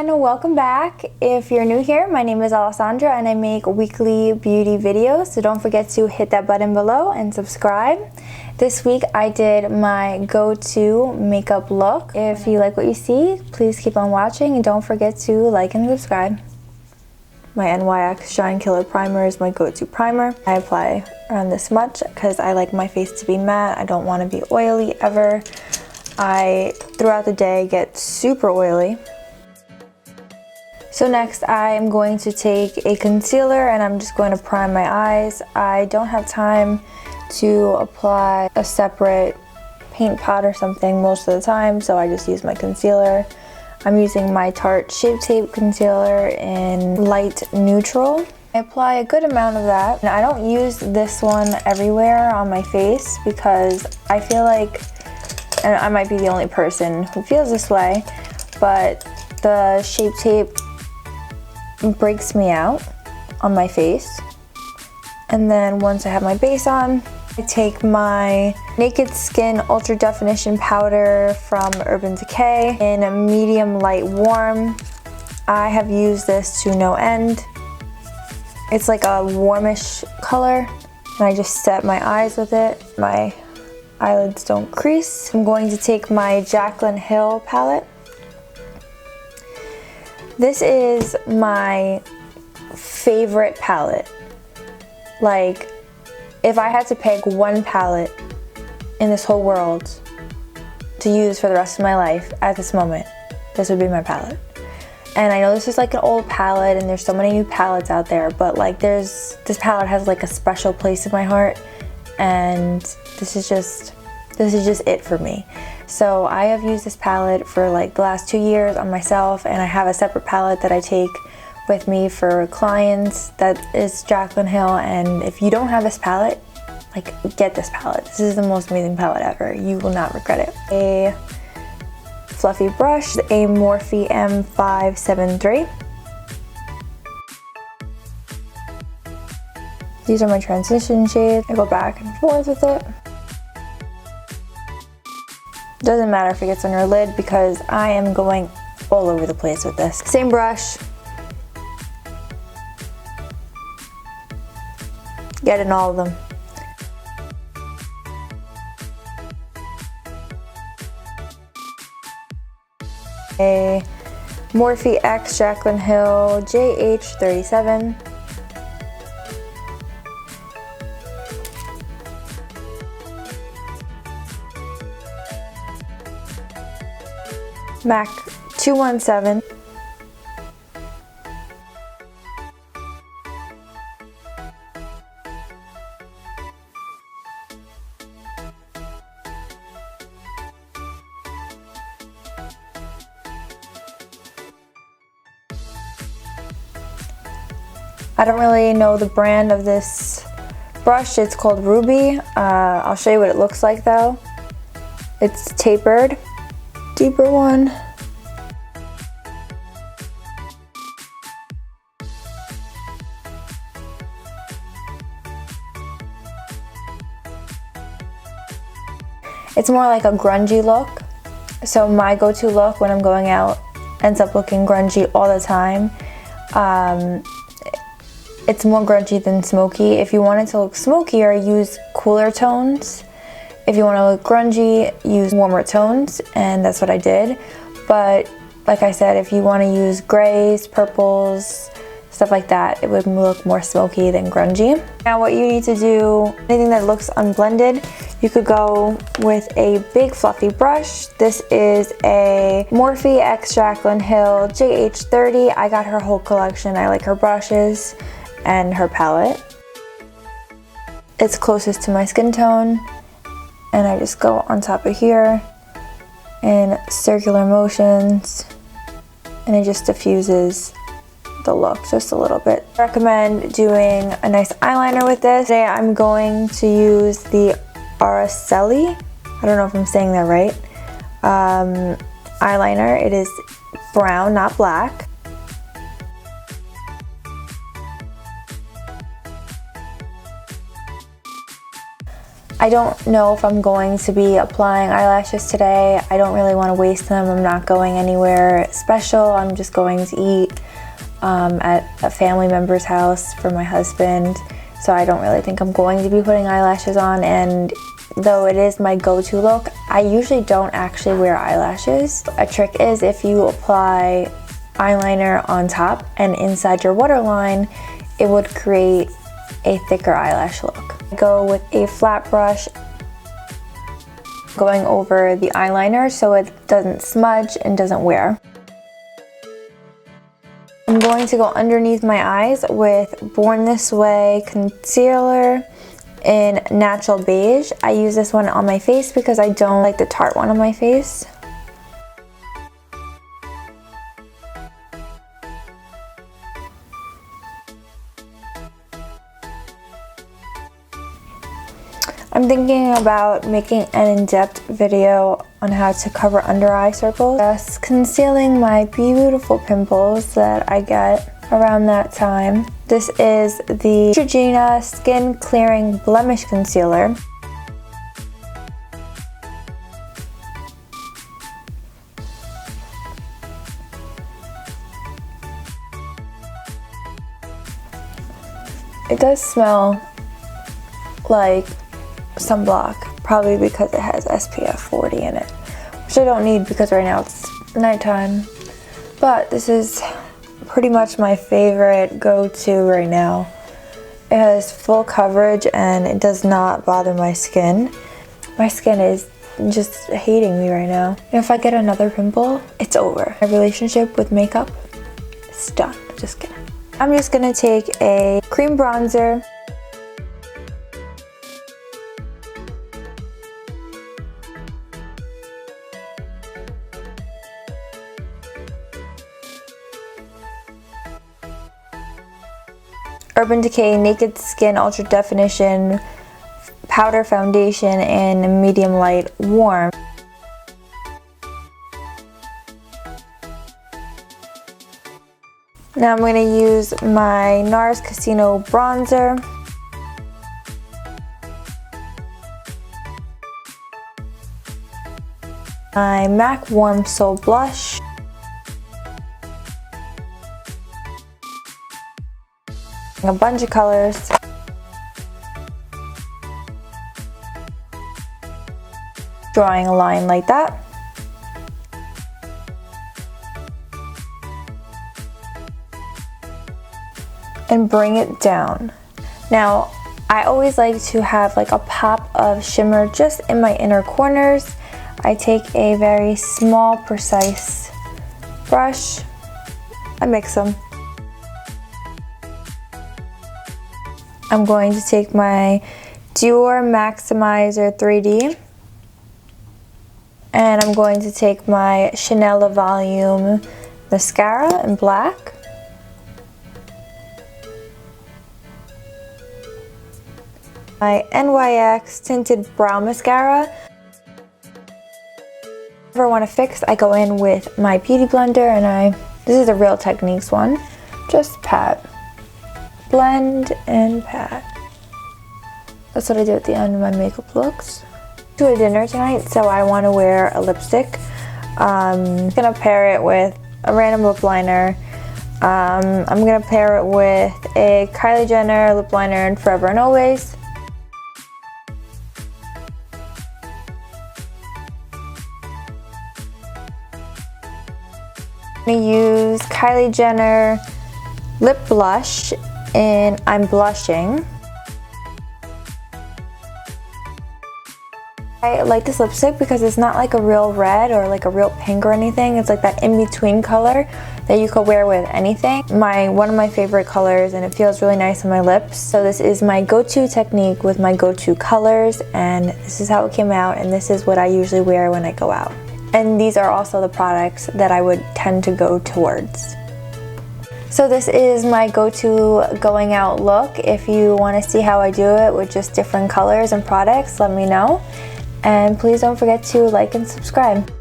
everyone, welcome back. If you're new here, my name is Alessandra and I make weekly beauty videos, so don't forget to hit that button below and subscribe. This week I did my go-to makeup look. If you like what you see, please keep on watching and don't forget to like and subscribe. My NYX Shine Killer Primer is my go-to primer. I apply around this much because I like my face to be matte. I don't want to be oily ever. I, throughout the day, get super oily. So next I am going to take a concealer and I'm just going to prime my eyes. I don't have time to apply a separate paint pot or something most of the time, so I just use my concealer. I'm using my Tarte Shape Tape Concealer in light neutral. I apply a good amount of that. And I don't use this one everywhere on my face because I feel like, and I might be the only person who feels this way, but the Shape Tape breaks me out on my face. And then once I have my base on, I take my Naked Skin Ultra Definition Powder from Urban Decay in a medium light warm. I have used this to no end. It's like a warmish color, and I just set my eyes with it. My eyelids don't crease. I'm going to take my Jaclyn Hill palette. This is my favorite palette. Like, if I had to pick one palette in this whole world to use for the rest of my life at this moment, this would be my palette. And I know this is like an old palette and there's so many new palettes out there, but like this palette has like a special place in my heart, and this is just it for me. So I have used this palette for like the last 2 years on myself, and I have a separate palette that I take with me for clients that is Jaclyn Hill. And if you don't have this palette, like, get this palette. This is the most amazing palette ever. You will not regret it. A fluffy brush, a Morphe M573. These are my transition shades. I go back and forth with it. Doesn't matter if it gets on your lid because I am going all over the place with this. Same brush. Get in all of them. A Morphe X Jaclyn Hill JH37. MAC 217. I don't really know the brand of this brush. It's called Ruby. I'll show you what it looks like though. It's tapered. Deeper one. It's more like a grungy look. So my go-to look when I'm going out ends up looking grungy all the time. It's more grungy than smoky. If you want it to look smokier, use cooler tones. If you want to look grungy, use warmer tones, and that's what I did. But like I said, if you want to use grays, purples, stuff like that, it would look more smoky than grungy. Now what you need to do, anything that looks unblended, you could go with a big fluffy brush. This is a Morphe X Jaclyn Hill JH30. I got her whole collection. I like her brushes and her palette. It's closest to my skin tone. And I just go on top of here in circular motions, and it just diffuses the look just a little bit. I recommend doing a nice eyeliner with this. Today I'm going to use the Araceli, I don't know if I'm saying that right, eyeliner. It is brown, not black. I don't know if I'm going to be applying eyelashes today. I don't really want to waste them. I'm not going anywhere special. I'm just going to eat at a family member's house for my husband. So I don't really think I'm going to be putting eyelashes on, and though it is my go-to look, I usually don't actually wear eyelashes. A trick is if you apply eyeliner on top and inside your waterline, it would create a thicker eyelash look. I go with a flat brush going over the eyeliner so it doesn't smudge and doesn't wear. I'm going to go underneath my eyes with Born This Way concealer in Natural Beige. I use this one on my face because I don't like the Tarte one on my face. I'm thinking about making an in-depth video on how to cover under eye circles, just concealing my beautiful pimples that I get around that time. This is the Neutrogena Skin Clearing Blemish Concealer. It does smell like sunblock, probably because it has SPF 40 in it, which I don't need because right now it's nighttime. But this is pretty much my favorite go-to right now. It has full coverage and it does not bother my skin. My skin is just hating me right now. And if I get another pimple, it's over. My relationship with makeup is done. Just kidding. I'm just gonna take a cream bronzer, Urban Decay Naked Skin Ultra Definition Powder Foundation in Medium Light Warm. Now I'm going to use my NARS Casino Bronzer. My MAC Warm Soul Blush. A bunch of colors. Drawing a line like that. And bring it down. Now, I always like to have like a pop of shimmer just in my inner corners. I take a very small, precise brush. I mix them. I'm going to take my Dior Maximizer 3D and I'm going to take my Chanel Le Volume Mascara in black. My NYX Tinted Brow Mascara. If I want to fix, I go in with my Beauty Blender and this is a Real Techniques one, just pat. Blend and pat. That's what I do at the end of my makeup looks. To a dinner tonight, so I want to wear a lipstick. I'm gonna pair it with a random lip liner. I'm gonna pair it with a Kylie Jenner lip liner in Forever and Always. I'm gonna use Kylie Jenner lip blush and I'm Blushing. I like this lipstick because it's not like a real red or like a real pink or anything. It's like that in-between color that you could wear with anything. One of my favorite colors, and it feels really nice on my lips. So this is my go-to technique with my go-to colors, and this is how it came out, and this is what I usually wear when I go out. And these are also the products that I would tend to go towards. So this is my go-to going out look. If you want to see how I do it with just different colors and products, let me know. And please don't forget to like and subscribe.